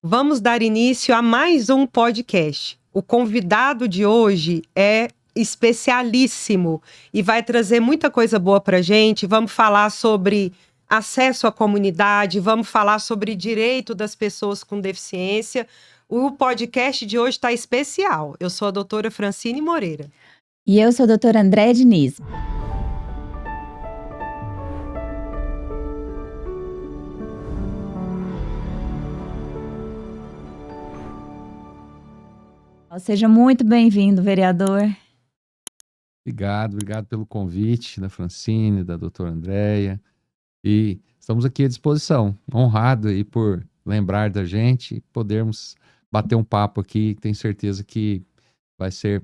Vamos dar início a mais um podcast. O convidado de hoje é especialíssimo e vai trazer muita coisa boa pra gente. Vamos falar sobre acesso à comunidade, vamos falar sobre direito das pessoas com deficiência. O podcast de hoje está especial. Eu sou a doutora Francine Moreira. E eu sou a doutora Andréa Diniz. Seja muito bem-vindo, vereador. Obrigado pelo convite da Francine, da doutora Andréa. E estamos aqui à disposição, honrado aí por lembrar da gente e podermos bater um papo aqui. Tenho certeza que vai ser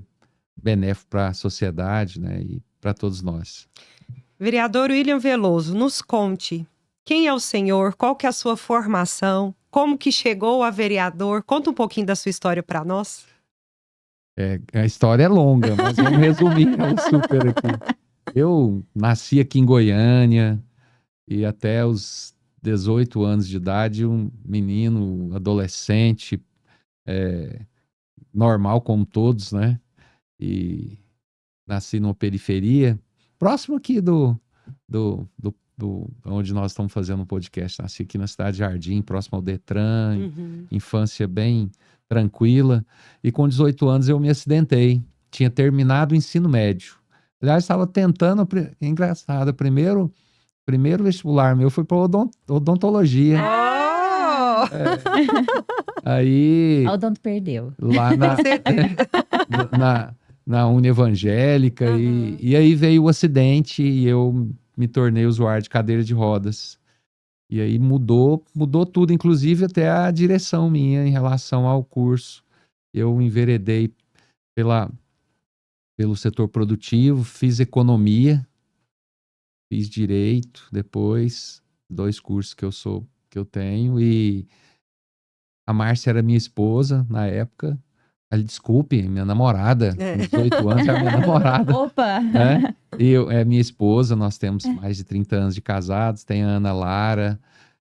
benéfico para a sociedade, né, e para todos nós. Vereador William Veloso, nos conte quem é o senhor, qual que é a sua formação, como que chegou a vereador. Conta um pouquinho da sua história para nós. A história é longa, mas vamos resumir ela super aqui. Eu nasci aqui em Goiânia e até os 18 anos de idade, um menino, adolescente, normal como todos, né? E nasci numa periferia, próximo aqui do onde nós estamos fazendo o podcast. Nasci aqui na Cidade Jardim, próximo ao Detran, infância bem tranquila. E com 18 anos eu me acidentei. Tinha terminado o ensino médio. Aliás, estava tentando, engraçado, primeiro vestibular meu foi para odontologia. Aí... A odonto perdeu. Lá na Uni Evangélica. E aí veio o acidente e eu me tornei usuário de cadeira de rodas. E aí mudou tudo, inclusive até a direção minha em relação ao curso. Eu enveredei pelo setor produtivo, fiz economia, fiz direito depois, 2 cursos que eu tenho, e a Márcia era minha esposa na época. Desculpe, minha namorada, com 18 anos é minha namorada. Opa! Né? E é minha esposa, nós temos mais de 30 anos de casados, tem a Ana Lara.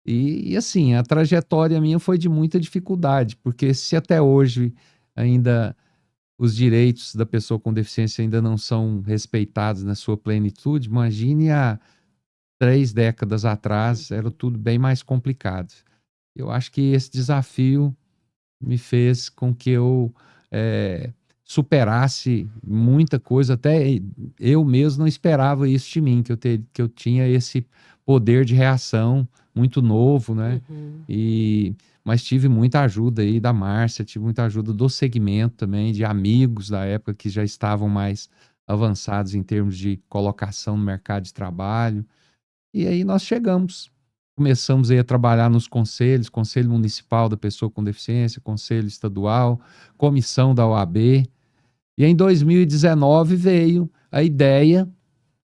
E assim, a trajetória minha foi de muita dificuldade, porque se até hoje ainda os direitos da pessoa com deficiência ainda não são respeitados na sua plenitude, imagine há 3 décadas atrás, era tudo bem mais complicado. Eu acho que esse desafio me fez com que eu superasse muita coisa, até eu mesmo não esperava isso de mim, que eu tinha esse poder de reação muito novo, né? Mas tive muita ajuda aí da Márcia, tive muita ajuda do segmento também, de amigos da época que já estavam mais avançados em termos de colocação no mercado de trabalho. E aí nós começamos aí a trabalhar nos conselhos, Conselho Municipal da Pessoa com Deficiência, Conselho Estadual, Comissão da OAB. E em 2019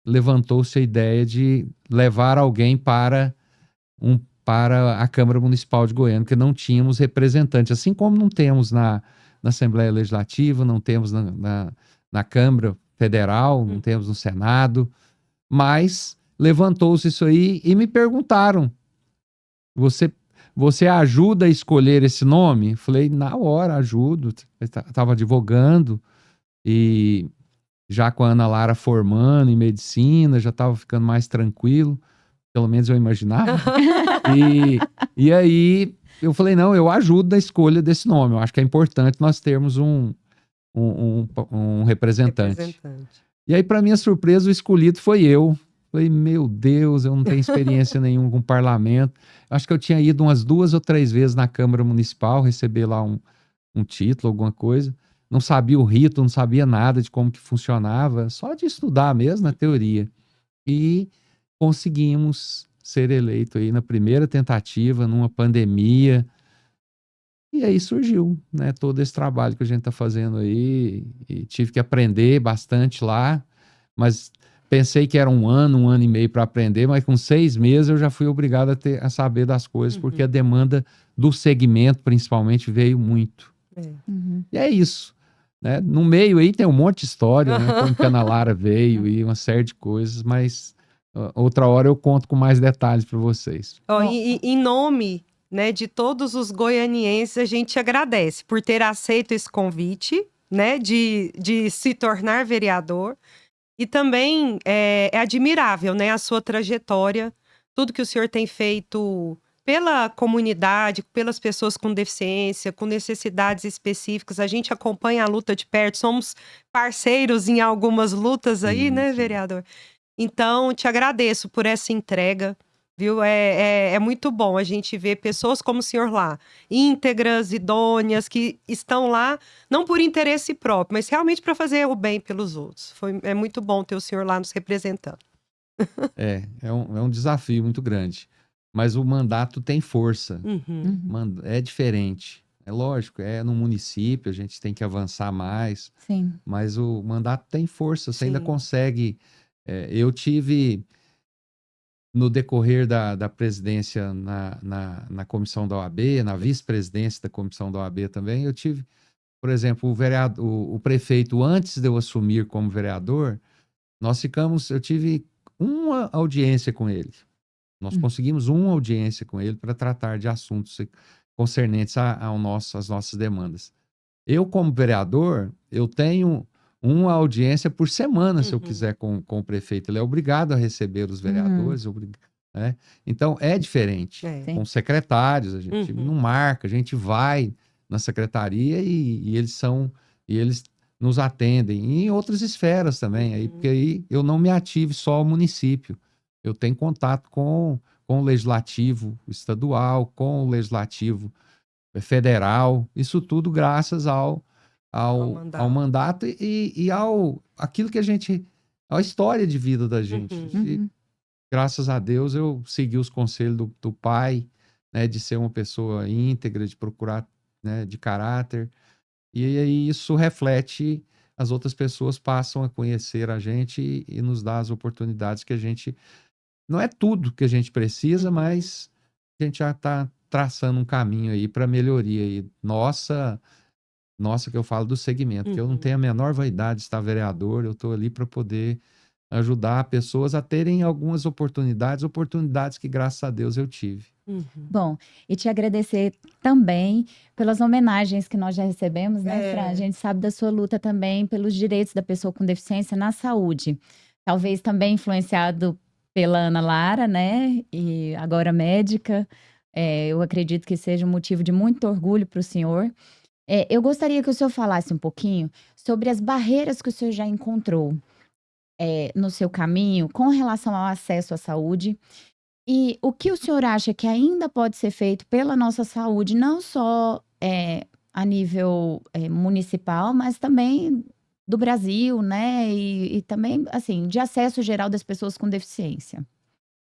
levantou-se a ideia de levar alguém para a Câmara Municipal de Goiânia, porque não tínhamos representante, assim como não temos na Assembleia Legislativa, não temos na Câmara Federal, não temos no Senado, mas levantou-se isso aí e me perguntaram: você ajuda a escolher esse nome? Falei, na hora, ajudo. Estava advogando e já com a Ana Lara formando em medicina, já estava ficando mais tranquilo, pelo menos eu imaginava. E aí eu falei, não, eu ajudo na escolha desse nome. Eu acho que é importante nós termos um representante. E aí, para minha surpresa, o escolhido foi eu. Falei, meu Deus, eu não tenho experiência nenhuma com parlamento. Acho que eu tinha ido umas 2 ou 3 vezes na Câmara Municipal, receber lá um título, alguma coisa. Não sabia o rito, não sabia nada de como que funcionava, só de estudar mesmo na teoria. E conseguimos ser eleito aí na primeira tentativa, numa pandemia. E aí surgiu, né, todo esse trabalho que a gente está fazendo aí. E tive que aprender bastante lá, mas... Pensei que era 1 ano e meio para aprender, mas com 6 meses eu já fui obrigado a saber das coisas, porque a demanda do segmento, principalmente, veio muito. E é isso. Né? No meio aí tem um monte de história, né? Como que a Ana Lara veio e uma série de coisas, mas outra hora eu conto com mais detalhes para vocês. Em nome né, de todos os goianienses, a gente agradece por ter aceito esse convite, né, de se tornar vereador. E também é admirável, né, a sua trajetória, tudo que o senhor tem feito pela comunidade, pelas pessoas com deficiência, com necessidades específicas. A gente acompanha a luta de perto, somos parceiros em algumas lutas aí, Sim, né, sim. vereador? Então, te agradeço por essa entrega, viu? É muito bom a gente ver pessoas como o senhor lá, íntegras, idôneas, que estão lá não por interesse próprio, mas realmente para fazer o bem pelos outros. É muito bom ter o senhor lá nos representando. É um desafio muito grande. Mas o mandato tem força. Uhum. É diferente. É lógico, é no município, a gente tem que avançar mais, Sim. mas o mandato tem força, você ainda Sim. consegue. Eu tive, no decorrer da presidência na comissão da OAB, na vice-presidência da comissão da OAB também, eu tive, por exemplo, o prefeito, antes de eu assumir como vereador, eu tive uma audiência com ele. Nós conseguimos uma audiência com ele para tratar de assuntos concernentes às nossas demandas. Eu, como vereador, eu tenho uma audiência por semana, se eu quiser, com o prefeito. Ele é obrigado a receber os vereadores, né? Então, é diferente. É. Com secretários, a gente não marca, a gente vai na secretaria e eles nos atendem. E em outras esferas também, aí, porque aí eu não me ative só ao município. Eu tenho contato com o legislativo estadual, com o legislativo federal, isso tudo graças ao mandato e aquilo que a história de vida da gente. E, graças a Deus, eu segui os conselhos do pai, né, de ser uma pessoa íntegra, de procurar, né, de caráter, e aí isso reflete, as outras pessoas passam a conhecer a gente e nos dá as oportunidades que a gente. Não é tudo que a gente precisa, mas a gente já está traçando um caminho aí para melhoria aí. Nossa, que eu falo do segmento, que eu não tenho a menor vaidade de estar vereador, eu estou ali para poder ajudar pessoas a terem algumas oportunidades que, graças a Deus, eu tive. Bom, e te agradecer também pelas homenagens que nós já recebemos, né, Fran? A gente sabe da sua luta também pelos direitos da pessoa com deficiência na saúde. Talvez também influenciado pela Ana Lara, né? E agora médica. Eu acredito que seja um motivo de muito orgulho para o senhor. Eu gostaria que o senhor falasse um pouquinho sobre as barreiras que o senhor já encontrou no seu caminho com relação ao acesso à saúde. E o que o senhor acha que ainda pode ser feito pela nossa saúde, não só a nível municipal, mas também do Brasil, né? E também, assim, de acesso geral das pessoas com deficiência.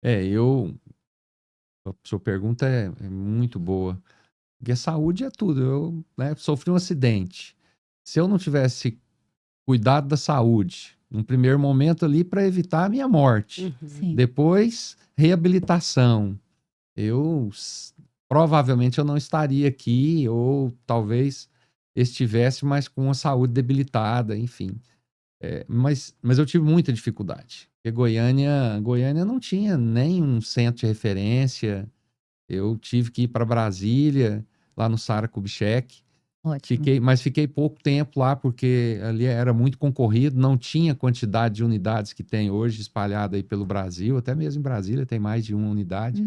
A sua pergunta é muito boa, porque a saúde é tudo. Eu, né, sofri um acidente. Se eu não tivesse cuidado da saúde, num primeiro momento ali para evitar a minha morte, Sim. depois reabilitação, provavelmente eu não estaria aqui, ou talvez estivesse, mas com a saúde debilitada, enfim. Mas eu tive muita dificuldade, porque Goiânia não tinha nem um centro de referência. Eu tive que ir para Brasília, lá no Sara Kubitschek. Ótimo. Fiquei pouco tempo lá, porque ali era muito concorrido, não tinha quantidade de unidades que tem hoje espalhada aí pelo Brasil, até mesmo em Brasília tem mais de uma unidade.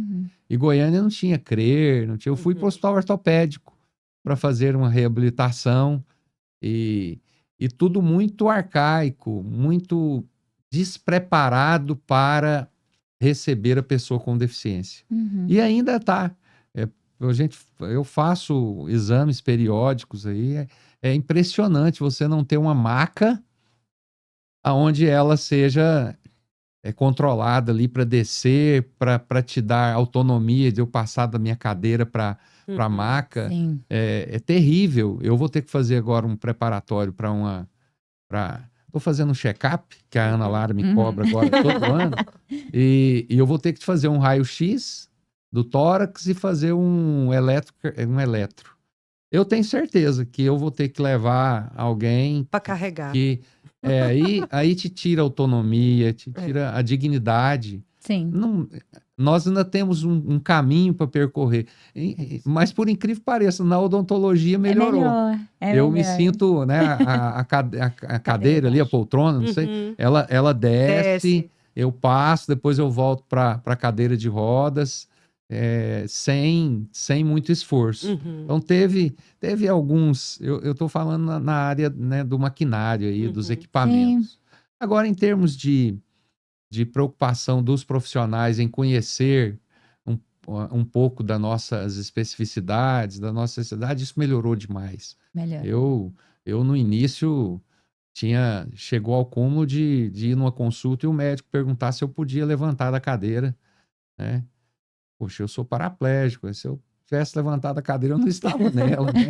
E Goiânia não tinha CRER, não tinha. Eu fui para o hospital ortopédico para fazer uma reabilitação e tudo muito arcaico, muito despreparado para receber a pessoa com deficiência. E ainda está. Eu faço exames periódicos aí, é impressionante você não ter uma maca onde ela seja controlada ali para descer, para te dar autonomia de eu passar da minha cadeira para a maca. Sim. É terrível. Eu vou ter que fazer agora um preparatório Estou fazendo um check-up, que a Ana Lara me cobra agora todo ano, e eu vou ter que fazer um raio-x do tórax e fazer um eletro. Eu tenho certeza que eu vou ter que levar alguém para carregar. que aí te tira a autonomia, te tira a dignidade. Sim. Nós ainda temos um caminho para percorrer. Mas, por incrível que pareça, na odontologia melhorou. Eu me sinto, né, a cadeira ali, a poltrona, não sei, ela desce, eu passo, depois eu volto para a cadeira de rodas, sem muito esforço. Então, teve alguns... Eu estou falando na área, né, do maquinário aí, dos equipamentos. Sim. Agora, em termos de preocupação dos profissionais em conhecer um pouco das nossas especificidades, da nossa sociedade, isso melhorou demais. Eu no início, chegou ao cúmulo de ir numa consulta e o médico perguntar se eu podia levantar da cadeira, né? Poxa, eu sou paraplégico, se eu tivesse levantado a cadeira, eu não estava nela, né?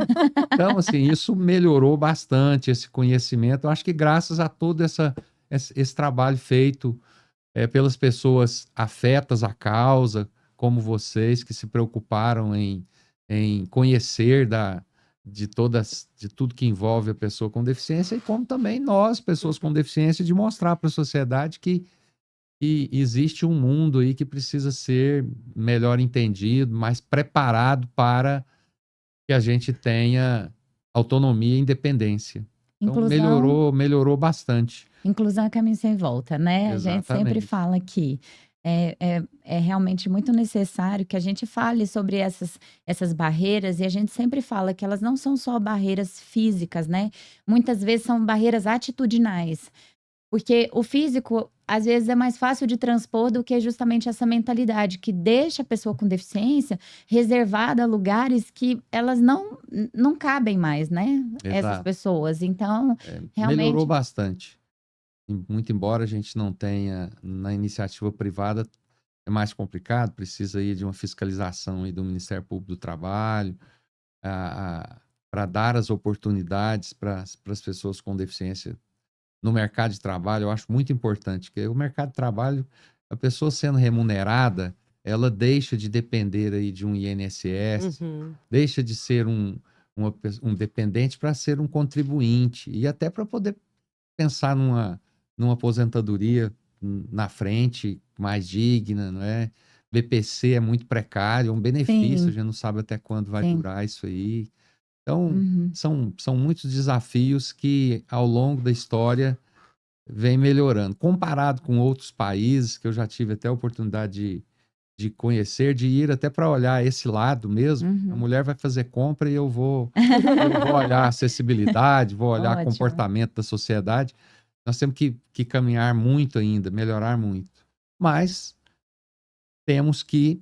Então, assim, isso melhorou bastante, esse conhecimento. Eu acho que graças a todo esse trabalho feito pelas pessoas afetas à causa, como vocês, que se preocuparam em conhecer de tudo que envolve a pessoa com deficiência, e como também nós, pessoas com deficiência, de mostrar para a sociedade que existe um mundo aí que precisa ser melhor entendido, mais preparado para que a gente tenha autonomia e independência. Então, melhorou bastante. Inclusão é caminho sem volta, né? Exatamente. A gente sempre fala que é realmente muito necessário que a gente fale sobre essas barreiras, e a gente sempre fala que elas não são só barreiras físicas, né? Muitas vezes são barreiras atitudinais. Porque o físico, às vezes, é mais fácil de transpor do que justamente essa mentalidade que deixa a pessoa com deficiência reservada a lugares que elas não cabem mais, né? Exato. Essas pessoas. Então, realmente... Melhorou bastante. Muito embora a gente não tenha, na iniciativa privada, é mais complicado, precisa aí de uma fiscalização aí do Ministério Público do Trabalho, para dar as oportunidades para as pessoas com deficiência no mercado de trabalho. Eu acho muito importante, porque o mercado de trabalho, a pessoa sendo remunerada, ela deixa de depender aí de um INSS, deixa de ser um dependente para ser um contribuinte, e até para poder pensar numa aposentadoria na frente, mais digna, não é? BPC é muito precário, é um benefício, Sim. A gente não sabe até quando vai Sim. durar isso aí. Então, são muitos desafios que, ao longo da história, vem melhorando. Comparado com outros países, que eu já tive até a oportunidade de conhecer, de ir até para olhar esse lado mesmo. A mulher vai fazer compra e eu vou olhar a acessibilidade, vou olhar o comportamento da sociedade. Nós temos que caminhar muito ainda, melhorar muito. Mas temos que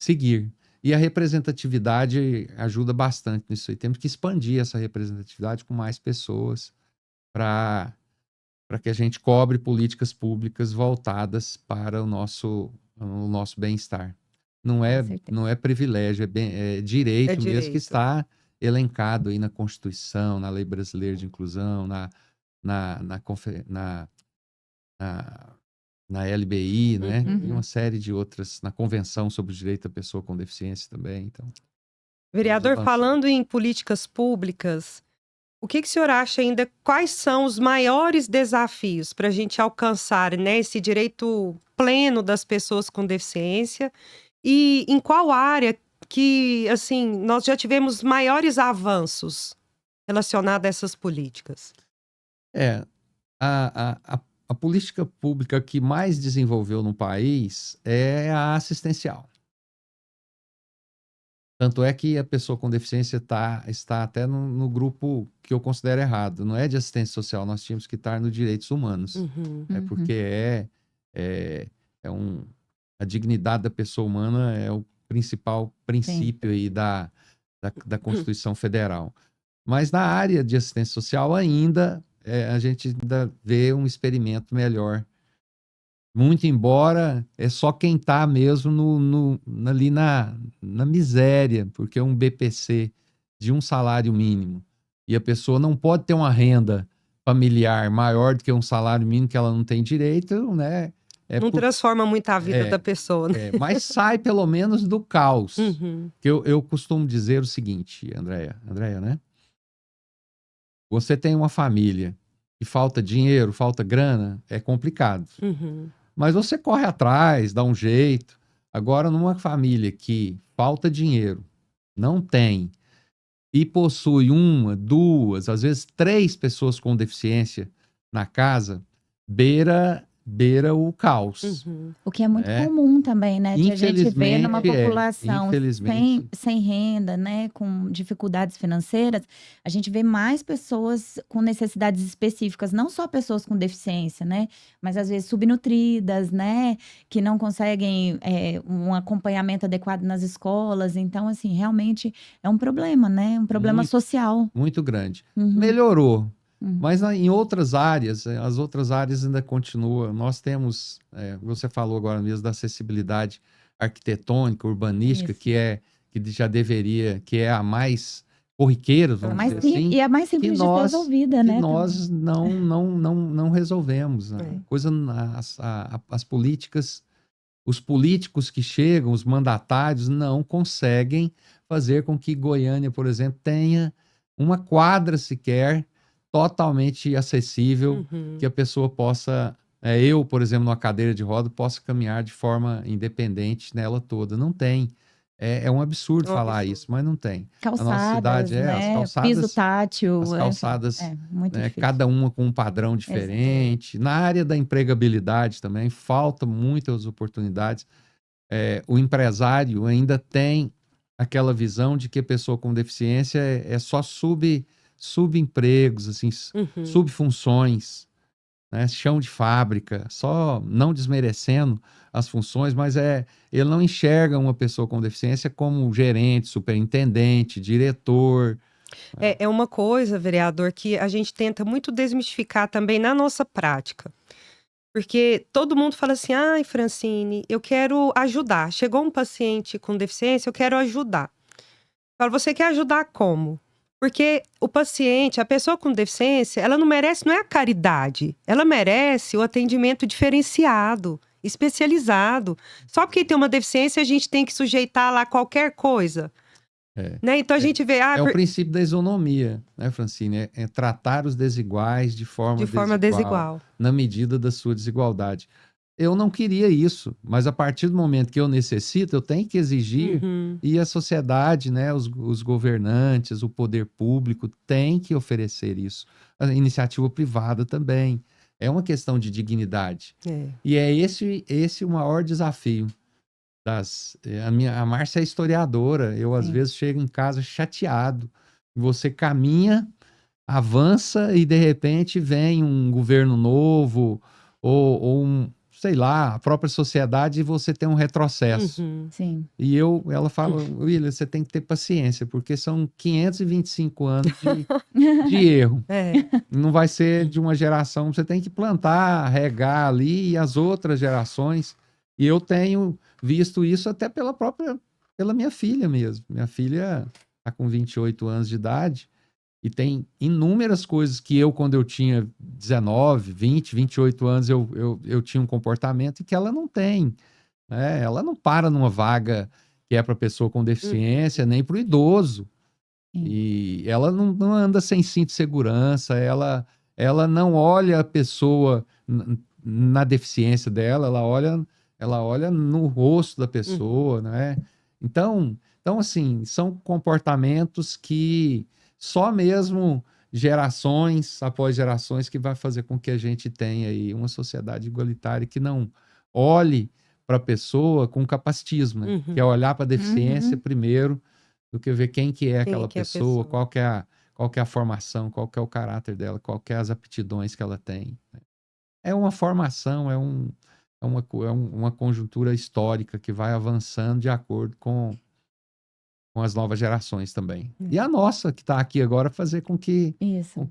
seguir. E a representatividade ajuda bastante nisso aí. Temos que expandir essa representatividade com mais pessoas para que a gente cobre políticas públicas voltadas para o nosso bem-estar. Não é privilégio, é direito mesmo, que está elencado aí na Constituição, na Lei Brasileira de Inclusão, na LBI, né? E uma série de outras, na Convenção sobre o Direito da Pessoa com Deficiência também. Então, vereador, falando em políticas públicas, o que o senhor acha ainda, quais são os maiores desafios para a gente alcançar, né, esse direito pleno das pessoas com deficiência, e em qual área que, assim, nós já tivemos maiores avanços relacionados a essas políticas? A política pública que mais desenvolveu no país é a assistencial. Tanto é que a pessoa com deficiência está até no grupo que eu considero errado. Não é de assistência social, nós tínhamos que estar nos direitos humanos. Porque a dignidade da pessoa humana é o principal princípio aí da Constituição Federal. Mas na área de assistência social ainda... a gente ainda vê um experimento melhor. Muito embora é só quem está mesmo ali na miséria, porque é um BPC de um salário mínimo. E a pessoa não pode ter uma renda familiar maior do que um salário mínimo que ela não tem direito, né? Não transforma muito a vida da pessoa, né? Mas sai pelo menos do caos. Que eu costumo dizer o seguinte, Andréia, né? Você tem uma família e falta dinheiro, falta grana, é complicado. Mas você corre atrás, dá um jeito. Agora, numa família que falta dinheiro, não tem, e possui uma, duas, às vezes 3 pessoas com deficiência na casa, beira o caos. O que é muito né? comum também, né? De a gente ver numa Infelizmente, população infelizmente. sem renda, né? Com dificuldades financeiras, a gente vê mais pessoas com necessidades específicas, não só pessoas com deficiência, né? Mas às vezes subnutridas, né? Que não conseguem um acompanhamento adequado nas escolas. Então, assim, realmente é um problema, né? Um problema Muito. social. Muito grande. Uhum. Melhorou, Uhum. mas em outras áreas, as outras áreas ainda continuam. Nós temos, você falou agora mesmo da acessibilidade arquitetônica, urbanística, Isso. que já deveria, que é a mais corriqueira, vamos dizer assim, E é mais simples de ser resolvida, que né? nós não resolvemos. Né? As políticas, os políticos que chegam, os mandatários, não conseguem fazer com que Goiânia, por exemplo, tenha uma quadra sequer totalmente acessível, que a pessoa possa, eu, por exemplo, numa cadeira de roda, possa caminhar de forma independente nela toda. Não tem. É um absurdo falar isso, mas não tem. Calçadas, a nossa cidade né? as calçadas, Piso tátil. as calçadas, muito difícil. cada uma com um padrão diferente. Na área da empregabilidade também, falta muitas oportunidades. O empresário ainda tem aquela visão de que a pessoa com deficiência é só subempregos, assim, subfunções, né? Chão de fábrica, só não desmerecendo as funções, mas ele não enxerga uma pessoa com deficiência como gerente, superintendente, diretor. É uma coisa, vereador, que a gente tenta muito desmistificar também na nossa prática. Porque todo mundo fala assim, ai, Francine, eu quero ajudar. Chegou um paciente com deficiência, eu quero ajudar. Fala, você quer ajudar como? Porque o paciente, a pessoa com deficiência, ela não merece, não é a caridade. Ela merece o atendimento diferenciado, especializado. Só porque tem uma deficiência, a gente tem que sujeitar lá qualquer coisa. Né? Então a gente vê... o princípio da isonomia, né, Francine? É tratar os desiguais de forma desigual, na medida da sua desigualdade. Eu não queria isso, mas a partir do momento que eu necessito, eu tenho que exigir, e a sociedade, né, os governantes, o poder público tem que oferecer isso. A iniciativa privada também. É uma questão de dignidade. E é esse o maior desafio. A Márcia é historiadora, eu às vezes chego em casa chateado. Você caminha, avança e de repente vem um governo novo ou sei lá, a própria sociedade, e você tem um retrocesso. Sim. E ela fala, William, você tem que ter paciência, porque são 525 anos de erro. Não vai ser de uma geração, você tem que plantar, regar ali, e as outras gerações. E eu tenho visto isso até pela minha filha mesmo. Minha filha está com 28 anos de idade e tem inúmeras coisas que quando eu tinha 19, 20, 28 anos, eu tinha um comportamento e que ela não tem. Né? Ela não para numa vaga que é para pessoa com deficiência, nem para o idoso. E ela não anda sem cinto de segurança, ela não olha a pessoa na deficiência dela, ela olha no rosto da pessoa, né? Então, assim, são comportamentos que só mesmo gerações após gerações que vai fazer com que a gente tenha aí uma sociedade igualitária que não olhe para a pessoa com capacitismo, né? Que é olhar para a deficiência primeiro do que ver quem que é aquela pessoa, qual que é a formação, qual que é o caráter dela, qual que é as aptidões que ela tem. É uma formação, é uma conjuntura histórica que vai avançando de acordo com as novas gerações também. E a nossa, que está aqui agora, fazer com que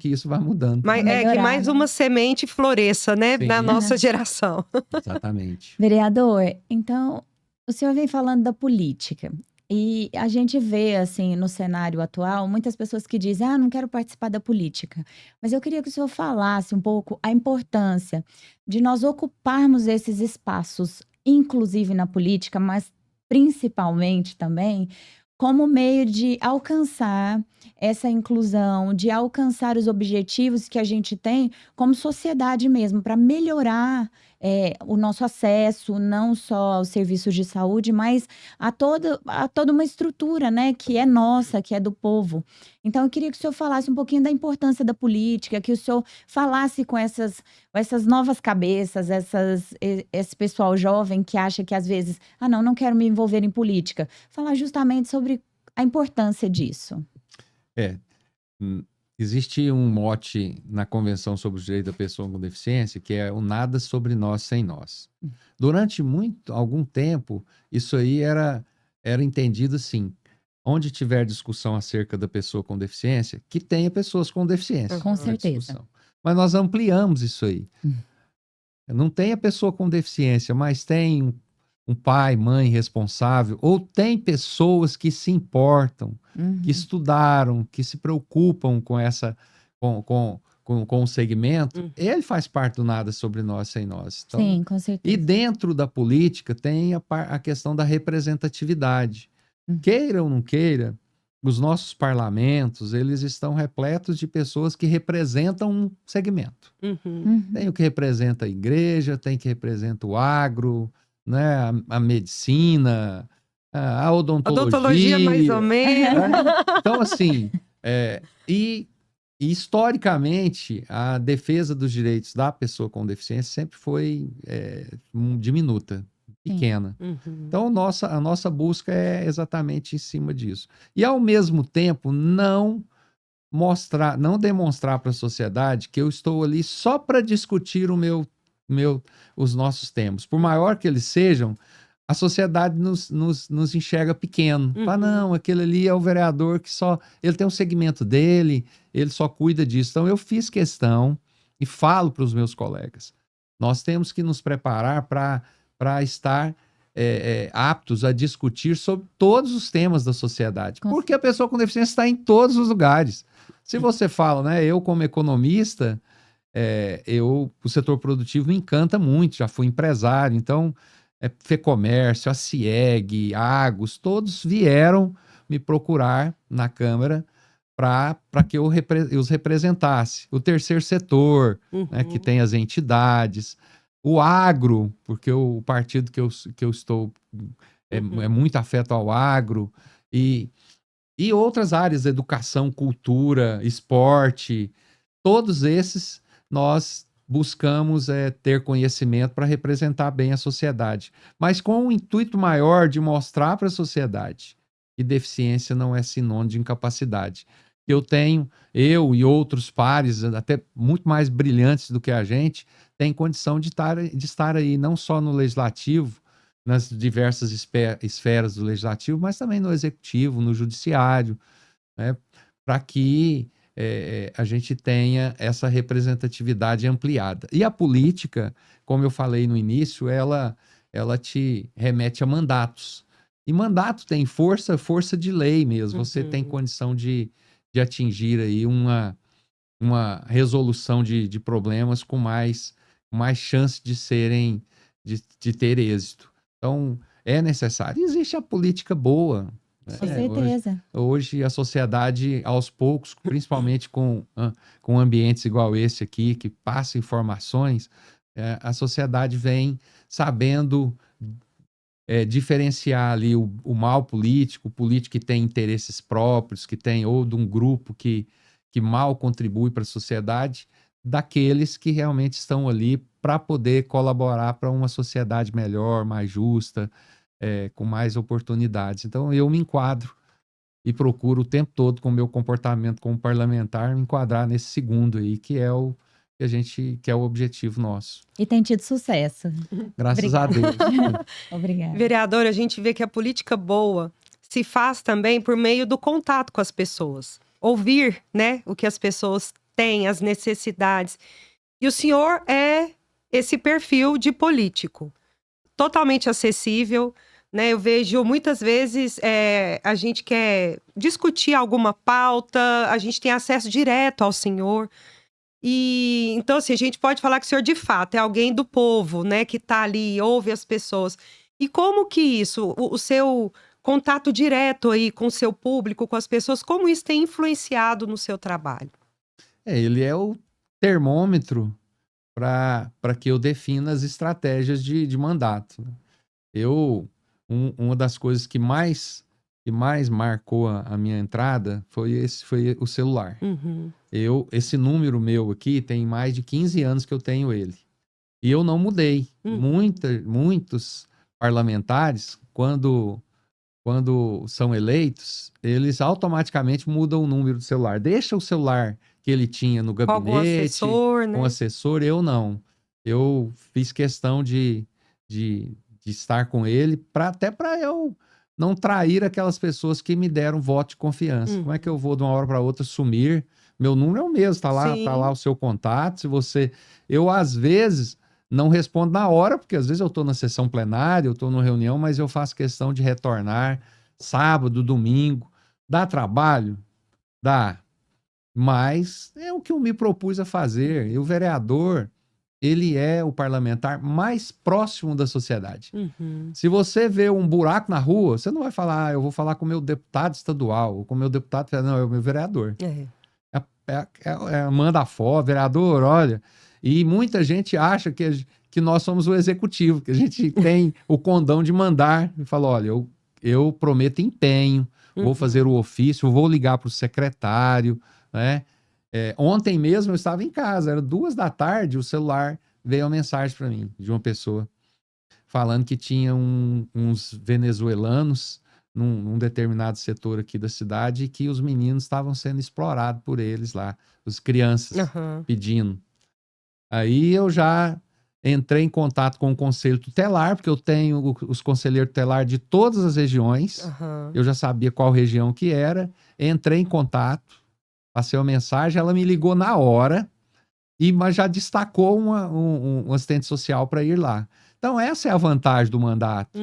isso vá mudando. Mas que mais uma semente floresça, né? Na nossa geração. Exatamente. Vereador, então, o senhor vem falando da política. E a gente vê, assim, no cenário atual, muitas pessoas que dizem, não quero participar da política. Mas eu queria que o senhor falasse um pouco a importância de nós ocuparmos esses espaços, inclusive na política, mas principalmente também, como meio de alcançar essa inclusão, de alcançar os objetivos que a gente tem como sociedade mesmo, para melhorar o nosso acesso, não só aos serviços de saúde, mas a toda uma estrutura, né, que é nossa, que é do povo. Então, eu queria que o senhor falasse um pouquinho da importância da política, que o senhor falasse com essas novas cabeças, esse pessoal jovem que acha que às vezes, não quero me envolver em política. Falar justamente sobre a importância disso. Existe um mote na Convenção sobre os Direitos da Pessoa com Deficiência, que é o nada sobre nós sem nós. Durante algum tempo, isso aí era entendido assim, onde tiver discussão acerca da pessoa com deficiência, que tenha pessoas com deficiência. Com na certeza. discussão. Mas nós ampliamos isso aí. Não tem a pessoa com deficiência, mas tem um pai, mãe responsável, ou tem pessoas que se importam, que estudaram, que se preocupam com o segmento, ele faz parte do nada sobre nós sem nós. Então, sim, com certeza. e dentro da política tem a questão da representatividade. Queira ou não queira, os nossos parlamentos, eles estão repletos de pessoas que representam um segmento. Tem o que representa a igreja, tem o que representa o agro, né, a medicina, a odontologia, mais ou menos. Então, assim, e historicamente, a defesa dos direitos da pessoa com deficiência sempre foi diminuta, pequena. Então, a nossa busca é exatamente em cima disso. E, ao mesmo tempo, não demonstrar para a sociedade que eu estou ali só para discutir os nossos temas. Por maior que eles sejam, a sociedade nos enxerga pequeno. Fala, não, aquele ali é o vereador que ele tem um segmento dele, ele só cuida disso. Então, eu fiz questão e falo para os meus colegas. Nós temos que nos preparar para estar aptos a discutir sobre todos os temas da sociedade. Porque a pessoa com deficiência está em todos os lugares. Se você fala, né, eu como economista, o setor produtivo me encanta muito, já fui empresário, então FEComércio, a CIEG, a Agos, todos vieram me procurar na Câmara para que eu os representasse. O terceiro setor, né, que tem as entidades, o agro, porque o partido que eu estou é muito afeto ao agro, e outras áreas, educação, cultura, esporte, todos esses nós buscamos ter conhecimento para representar bem a sociedade, mas com o intuito maior de mostrar para a sociedade que deficiência não é sinônimo de incapacidade. Eu e outros pares, até muito mais brilhantes do que a gente, têm condição de estar aí, não só no legislativo, nas diversas esferas do legislativo, mas também no executivo, no judiciário, né, para que a gente tenha essa representatividade ampliada. E a política, como eu falei no início, ela te remete a mandatos. E mandato tem força de lei mesmo. Você tem condição de atingir aí uma resolução de problemas com mais chance de ter êxito. Então, é necessário. Existe a política boa. Com certeza. Hoje a sociedade, aos poucos, principalmente com ambientes igual esse aqui, que passa informações, a sociedade vem sabendo diferenciar ali o mal político, o político que tem interesses próprios, ou de um grupo que mal contribui para a sociedade, daqueles que realmente estão ali para poder colaborar para uma sociedade melhor, mais justa, com mais oportunidades. Então, eu me enquadro e procuro o tempo todo, com o meu comportamento como parlamentar, me enquadrar nesse segundo aí, que é o objetivo nosso. E tem tido sucesso. Graças a Deus. Obrigada. Vereador, a gente vê que a política boa se faz também por meio do contato com as pessoas. Ouvir, né, o que as pessoas têm, as necessidades. E o senhor é esse perfil de político. Totalmente acessível, né? Eu vejo muitas vezes a gente quer discutir alguma pauta, a gente tem acesso direto ao senhor. E então, assim, a gente pode falar que o senhor de fato é alguém do povo, né? Que tá ali, ouve as pessoas. E como que isso, o seu contato direto aí com o seu público, com as pessoas, como isso tem influenciado no seu trabalho? Ele é o termômetro para que eu defina as estratégias de mandato. Uma das coisas que mais marcou a minha entrada foi o celular. Uhum. Esse número meu aqui tem mais de 15 anos que eu tenho ele. E eu não mudei. Muitos parlamentares, quando são eleitos, eles automaticamente mudam o número do celular. Deixa o celular que ele tinha no gabinete, algum assessor, né? com assessor, eu não. Eu fiz questão de estar com ele, até para eu não trair aquelas pessoas que me deram voto de confiança. Como é que eu vou de uma hora para outra sumir? Meu número é o mesmo, tá lá o seu contato. Eu às vezes não respondo na hora, porque às vezes eu estou na sessão plenária, eu estou numa reunião, mas eu faço questão de retornar sábado, domingo. Dá trabalho? Dá. Mas é o que eu me propus a fazer. E o vereador, ele é o parlamentar mais próximo da sociedade. Se você vê um buraco na rua, você não vai falar, eu vou falar com o meu deputado estadual, ou com o meu deputado, não, é o meu vereador. Manda a foto, vereador, olha. E muita gente acha que nós somos o executivo, que a gente tem o condão de mandar. E fala, olha, eu prometo empenho, vou fazer o ofício, vou ligar para o secretário, né? Ontem mesmo eu estava em casa, era 2h, o celular veio uma mensagem para mim, de uma pessoa, falando que tinha uns venezuelanos num determinado setor aqui da cidade e que os meninos estavam sendo explorados por eles lá, as crianças pedindo. Aí eu já entrei em contato com o conselho tutelar, porque eu tenho os conselheiros tutelares de todas as regiões, eu já sabia qual região que era, entrei em contato, passei uma mensagem, ela me ligou na hora, mas já destacou um assistente social para ir lá. Então essa é a vantagem do mandato.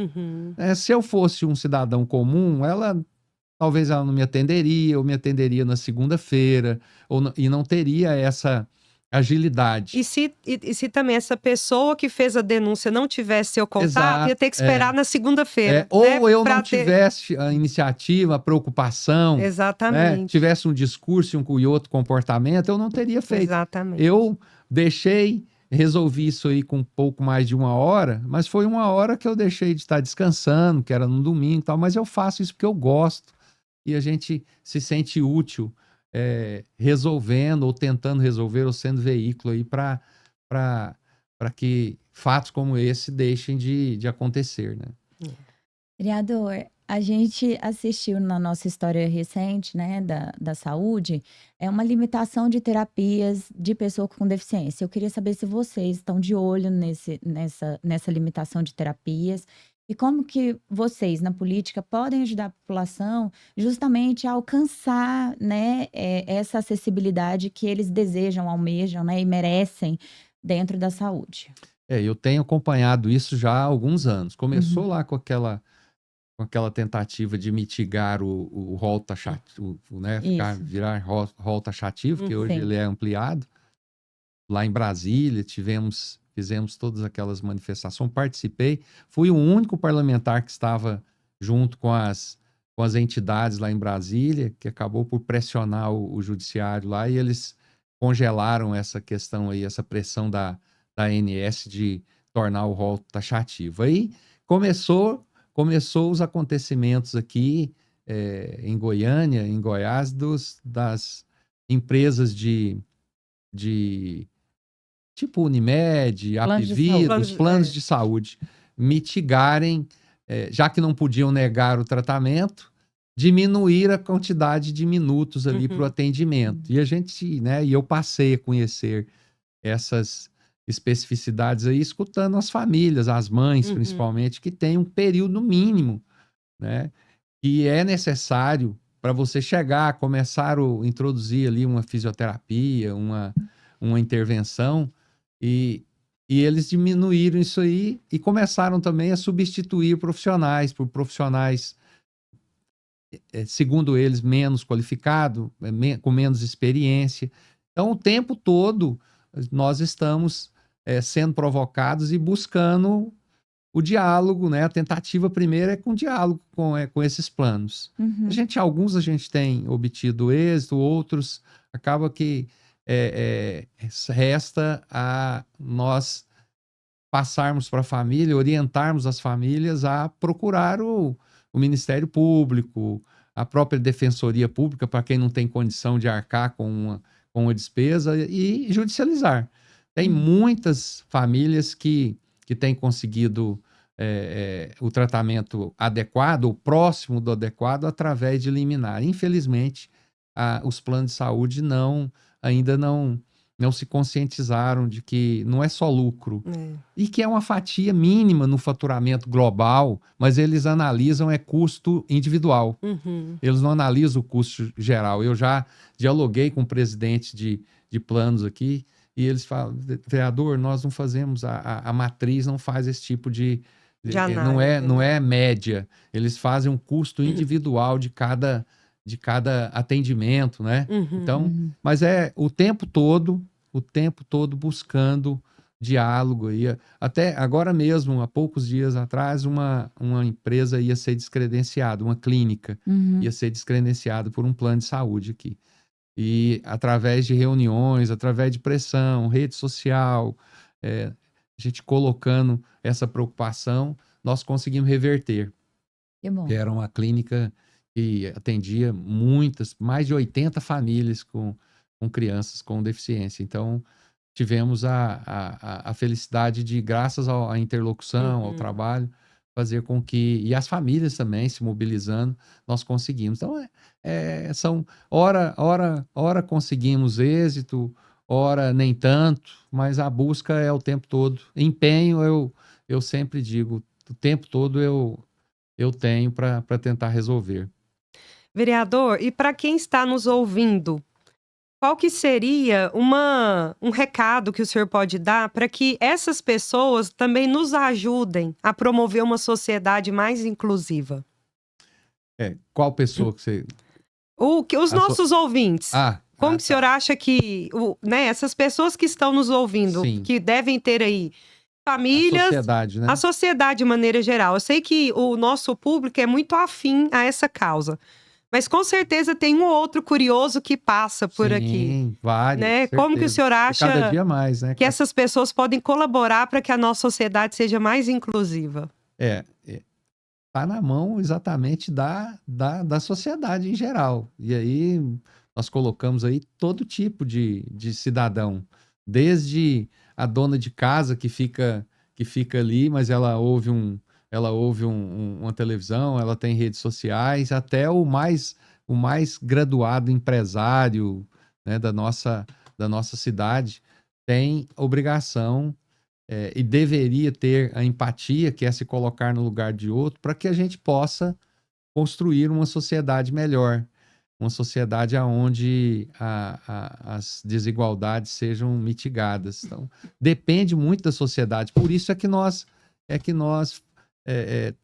Se eu fosse um cidadão comum, talvez ela não me atenderia, ou me atenderia na segunda-feira, e não teria essa agilidade. E se também essa pessoa que fez a denúncia não tivesse seu contato, ia ter que esperar na segunda-feira. Ou eu não tivesse a iniciativa, a preocupação, exatamente, tivesse um discurso e outro comportamento, eu não teria feito. Exatamente. Eu resolvi isso aí com um pouco mais de 1 hora, mas foi 1 hora que eu deixei de estar descansando, que era no domingo e tal, mas eu faço isso porque eu gosto. E a gente se sente útil resolvendo ou tentando resolver ou sendo veículo aí para que fatos como esse deixem de acontecer, né? Vereador, a gente assistiu na nossa história recente, né, da saúde, uma limitação de terapias de pessoa com deficiência. Eu queria saber se vocês estão de olho nessa limitação de terapias e como que vocês, na política, podem ajudar a população justamente a alcançar, né, essa acessibilidade que eles desejam, almejam, né, e merecem dentro da saúde. Eu tenho acompanhado isso já há alguns anos. Começou lá com aquela tentativa de mitigar o rol taxativo, né, virar rol taxativo, que hoje ele é ampliado. Lá em Brasília, fizemos todas aquelas manifestações, participei, fui o único parlamentar que estava junto com as entidades lá em Brasília, que acabou por pressionar o judiciário lá, e eles congelaram essa questão aí, essa pressão da ANS de tornar o rol taxativo. Aí começou os acontecimentos aqui em Goiânia, em Goiás, das empresas de tipo Unimed, Apivida, planos de saúde, mitigarem, já que não podiam negar o tratamento, diminuir a quantidade de minutos ali para o atendimento. E a gente, né, e eu passei a conhecer essas especificidades aí, escutando as famílias, as mães principalmente, que têm um período mínimo, né, que é necessário para você chegar, começar a introduzir ali uma fisioterapia, uma intervenção, e eles diminuíram isso aí e começaram também a substituir profissionais por profissionais, segundo eles, menos qualificados, com menos experiência. Então, o tempo todo, nós estamos sendo provocados e buscando o diálogo, né? A tentativa primeira é com diálogo com esses planos. Alguns a gente tem obtido êxito, outros acaba que resta a nós passarmos para a família, orientarmos as famílias a procurar o Ministério Público, a própria Defensoria Pública, para quem não tem condição de arcar com uma despesa, e judicializar. Tem muitas famílias que têm conseguido o tratamento adequado, ou próximo do adequado, através de liminar. Infelizmente, os planos de saúde ainda não se conscientizaram de que não é só lucro, e que é uma fatia mínima no faturamento global, mas eles analisam custo individual. Eles não analisam o custo geral. Eu já dialoguei com o presidente de planos aqui, e eles falam, vereador, nós não fazemos, a matriz não faz esse tipo de não é média. Eles fazem um custo individual de cada atendimento, né? Então, mas o tempo todo buscando diálogo. Até agora mesmo, há poucos dias atrás, uma empresa ia ser descredenciada, uma clínica ia ser descredenciada por um plano de saúde aqui. E através de reuniões, através de pressão, rede social, a gente colocando essa preocupação, nós conseguimos reverter. Que bom. Era uma clínica que atendia mais de 80 famílias com crianças com deficiência. Então, tivemos a felicidade de, graças à interlocução, ao trabalho, fazer com que, e as famílias também se mobilizando, nós conseguimos. Então, são ora conseguimos êxito, ora nem tanto, mas a busca é o tempo todo. Empenho, eu sempre digo, o tempo todo eu tenho para tentar resolver. Vereador, e para quem está nos ouvindo, qual que seria um recado que o senhor pode dar para que essas pessoas também nos ajudem a promover uma sociedade mais inclusiva? Qual pessoa que você... Os nossos ouvintes. Como que o senhor tá. acha que essas pessoas que estão nos ouvindo, Sim. que devem ter aí famílias... A sociedade, né? A sociedade de maneira geral. Eu sei que o nosso público é muito afim a essa causa. Mas com certeza tem um ou outro curioso que passa por aqui. Sim, vários. Né? Como que o senhor acha cada dia mais, né? que essas pessoas podem colaborar para que a nossa sociedade seja mais inclusiva? Está na mão exatamente da sociedade em geral. E aí nós colocamos aí todo tipo de cidadão. Desde a dona de casa que fica ali, mas ela ouve uma televisão, ela tem redes sociais, até o mais graduado empresário, né, da nossa cidade tem obrigação e deveria ter a empatia, que é se colocar no lugar de outro, para que a gente possa construir uma sociedade melhor, uma sociedade onde as desigualdades sejam mitigadas. Então, depende muito da sociedade. Por isso é que nós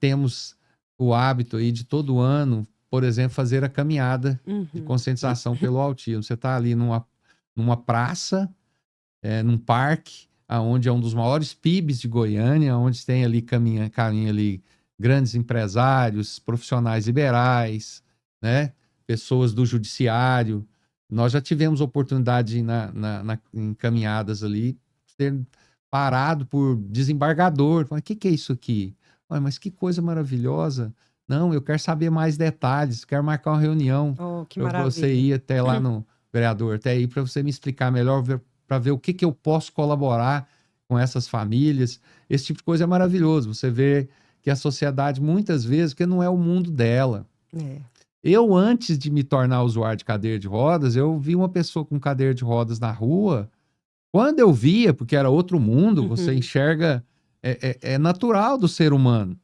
temos o hábito aí de todo ano, por exemplo, fazer a caminhada de conscientização pelo autismo. Você está ali numa praça, num parque, onde é um dos maiores PIBs de Goiânia, onde tem ali caminha ali grandes empresários, profissionais liberais, né? Pessoas do judiciário. Nós já tivemos oportunidade em caminhadas ali, ter parado por desembargador. O que é isso aqui? Mas que coisa maravilhosa. Não, eu quero saber mais detalhes, quero marcar uma reunião para você ir até lá no vereador, até aí para você me explicar melhor, para ver o que eu posso colaborar com essas famílias. Esse tipo de coisa é maravilhoso. Você vê que a sociedade, muitas vezes, porque não é o mundo dela. Eu, antes de me tornar usuário de cadeira de rodas, eu vi uma pessoa com cadeira de rodas na rua. Quando eu via, porque era outro mundo, você enxerga, é natural do ser humano.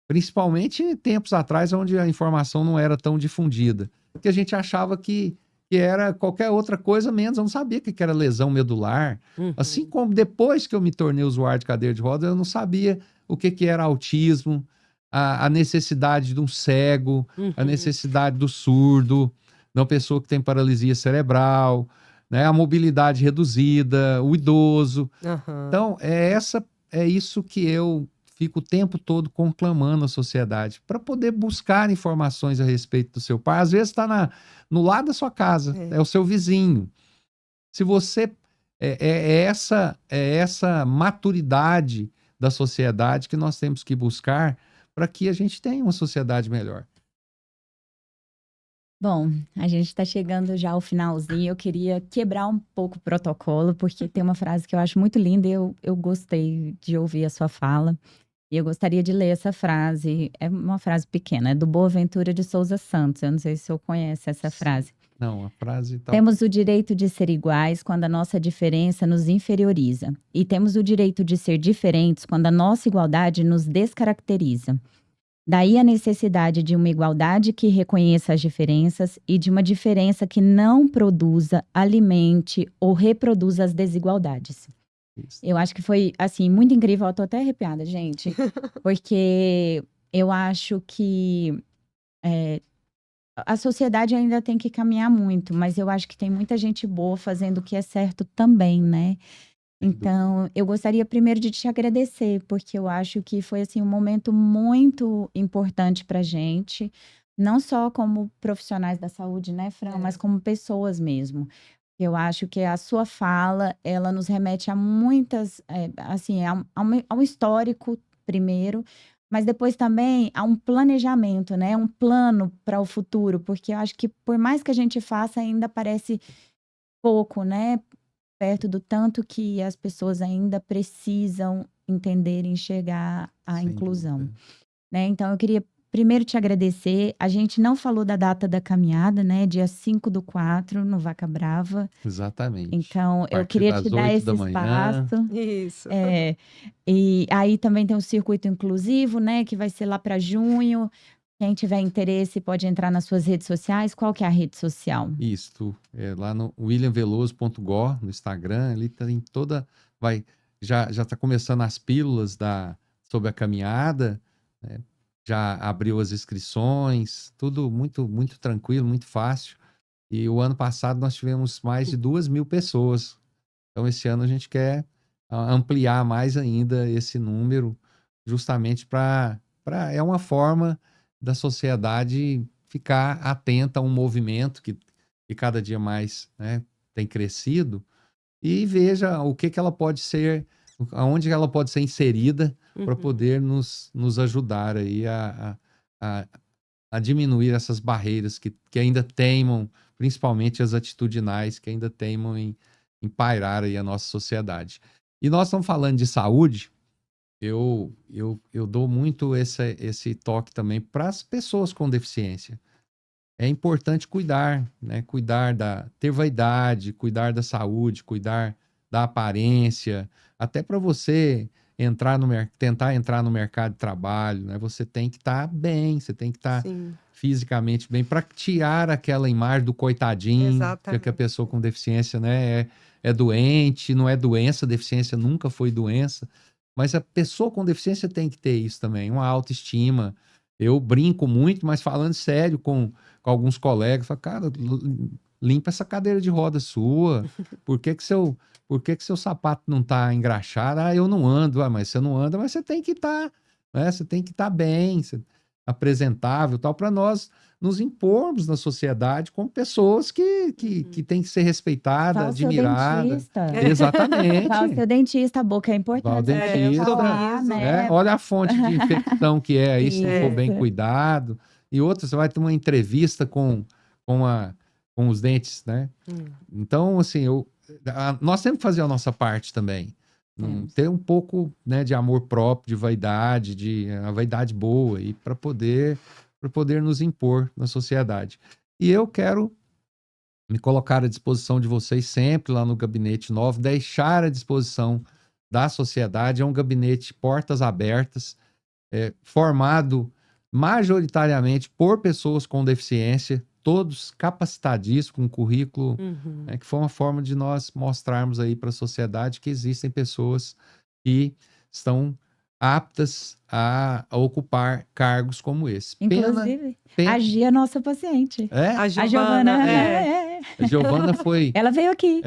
Principalmente em tempos atrás, onde a informação não era tão difundida. Porque a gente achava que era qualquer outra coisa menos. Eu não sabia que era lesão medular. Assim como depois que eu me tornei usuário de cadeira de rodas, eu não sabia o que era autismo, a necessidade de um cego, a necessidade do surdo, de uma pessoa que tem paralisia cerebral, né, a mobilidade reduzida, o idoso. Então, é isso que eu fico o tempo todo conclamando a sociedade, para poder buscar informações a respeito do seu pai. Às vezes está no lado da sua casa, é o seu vizinho. Se você essa maturidade da sociedade que nós temos que buscar para que a gente tenha uma sociedade melhor. Bom, a gente está chegando já ao finalzinho. Eu queria quebrar um pouco o protocolo, porque tem uma frase que eu acho muito linda e eu gostei de ouvir a sua fala. E eu gostaria de ler essa frase. É uma frase pequena, é do Boaventura de Souza Santos. Eu não sei se o senhor conhece essa frase. Não, a frase tal. Temos o direito de ser iguais quando a nossa diferença nos inferioriza. E temos o direito de ser diferentes quando a nossa igualdade nos descaracteriza. Daí a necessidade de uma igualdade que reconheça as diferenças e de uma diferença que não produza, alimente ou reproduza as desigualdades. Isso. Eu acho que foi, assim, muito incrível. Eu tô até arrepiada, gente. Porque eu acho que a sociedade ainda tem que caminhar muito, mas eu acho que tem muita gente boa fazendo o que é certo também, né? Então, eu gostaria primeiro de te agradecer, porque eu acho que foi assim um momento muito importante para gente, não só como profissionais da saúde, né, Fran, mas como pessoas mesmo. Eu acho que a sua fala, ela nos remete a muitas, assim, a um histórico primeiro, mas depois também a um planejamento, né, um plano para o futuro, porque eu acho que por mais que a gente faça, ainda parece pouco, né? Perto do tanto que as pessoas ainda precisam entender e enxergar a Sem inclusão, dúvida. né? Então, eu queria primeiro te agradecer. A gente não falou da data da caminhada, né? Dia 5/4, no Vaca Brava. Exatamente. Então, A eu partir queria das te dar 8 esse da manhã. espaço. Isso. E aí também tem o circuito inclusivo, né? Que vai ser lá para junho. Quem tiver interesse pode entrar nas suas redes sociais. Qual que é a rede social? Isto, lá no williamveloso.go, no Instagram, ali tem toda, já está começando as pílulas sobre a caminhada, né? Já abriu as inscrições, tudo muito, muito tranquilo, muito fácil. E o ano passado nós tivemos mais de 2.000 pessoas. Então, esse ano a gente quer ampliar mais ainda esse número, justamente é uma forma da sociedade ficar atenta a um movimento que cada dia mais, né, tem crescido e veja o que ela pode ser, aonde ela pode ser inserida para poder nos ajudar aí a diminuir essas barreiras que ainda teimam, principalmente as atitudinais, que ainda teimam em pairar aí a nossa sociedade. E nós estamos falando de saúde, eu dou muito esse toque também para as pessoas com deficiência. É importante cuidar, né? Ter vaidade, cuidar da saúde, cuidar da aparência, até para você tentar entrar no mercado de trabalho, né? Você tem que estar bem, você tem que estar fisicamente bem para tirar aquela imagem do coitadinho, que a pessoa com deficiência, né, é doente, não é doença, deficiência nunca foi doença, mas a pessoa com deficiência tem que ter isso também, uma autoestima. Eu brinco muito, mas falando sério com alguns colegas, falo, cara, limpa essa cadeira de roda sua, por que seu sapato não está engraxado? Ah, eu não ando. Mas você não anda, mas você tem que estar, né? Você tem que estar bem, apresentável, tal, para nós nos impormos na sociedade como pessoas que têm que ser respeitadas, admiradas. Exatamente. Vá ao seu dentista, a boca é importante. Vá ao dentista, né? Olha a fonte de infecção que é aí, se não for bem cuidado. E outra, você vai ter uma entrevista com os dentes, né? Então, assim, nós temos que fazer a nossa parte também. Ter um pouco, né, de amor próprio, de vaidade, a vaidade boa, e para poder nos impor na sociedade. E eu quero me colocar à disposição de vocês sempre lá no Gabinete 9, deixar à disposição da sociedade. É um gabinete portas abertas, formado majoritariamente por pessoas com deficiência, todos capacitadíssimos, com currículo, que foi uma forma de nós mostrarmos aí para a sociedade que existem pessoas que estão aptas a ocupar cargos como esse. Inclusive, a Gia é nossa paciente. A Giovana. A Giovana foi... Ela veio aqui.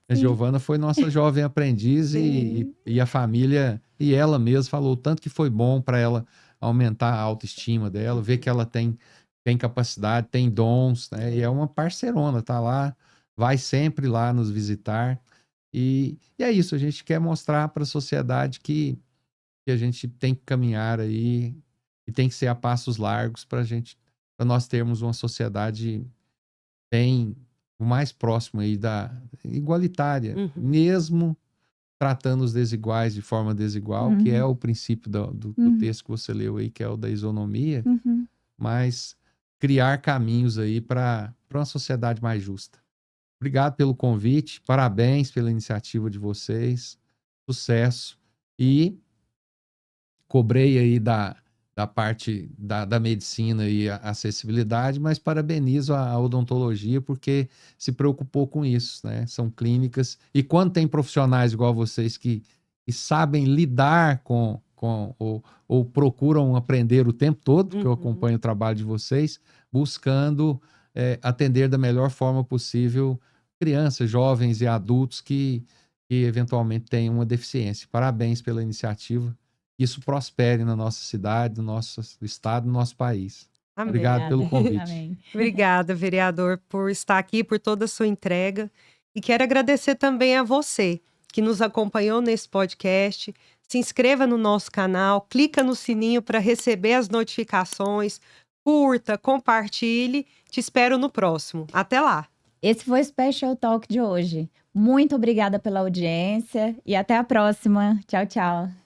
A Giovana foi nossa jovem aprendiz e a família, e ela mesma falou o tanto que foi bom para ela aumentar a autoestima dela, ver que ela tem capacidade, tem dons, né? E é uma parceirona, tá lá vai sempre lá nos visitar. E é isso, a gente quer mostrar para a sociedade que a gente tem que caminhar aí e tem que ser a passos largos para nós termos uma sociedade bem o mais próximo aí da igualitária, mesmo tratando os desiguais de forma desigual, que é o princípio do texto que você leu aí, que é o da isonomia, mas criar caminhos aí para uma sociedade mais justa. Obrigado pelo convite, parabéns pela iniciativa de vocês, sucesso, e cobrei aí da parte da medicina e a acessibilidade, mas parabenizo a odontologia porque se preocupou com isso, né? São clínicas, e quando tem profissionais igual vocês que sabem lidar ou procuram aprender o tempo todo, que eu acompanho o trabalho de vocês, buscando atender da melhor forma possível crianças, jovens e adultos que eventualmente têm uma deficiência. Parabéns pela iniciativa. Isso prospere na nossa cidade, no nosso estado, no nosso país. Amém. Obrigado pelo convite. Amém. Obrigada, vereador, por estar aqui, por toda a sua entrega. E quero agradecer também a você que nos acompanhou nesse podcast. Se inscreva no nosso canal, clica no sininho para receber as notificações, curta, compartilhe. Te espero no próximo. Até lá! Esse foi o Special Talk de hoje. Muito obrigada pela audiência e até a próxima. Tchau, tchau.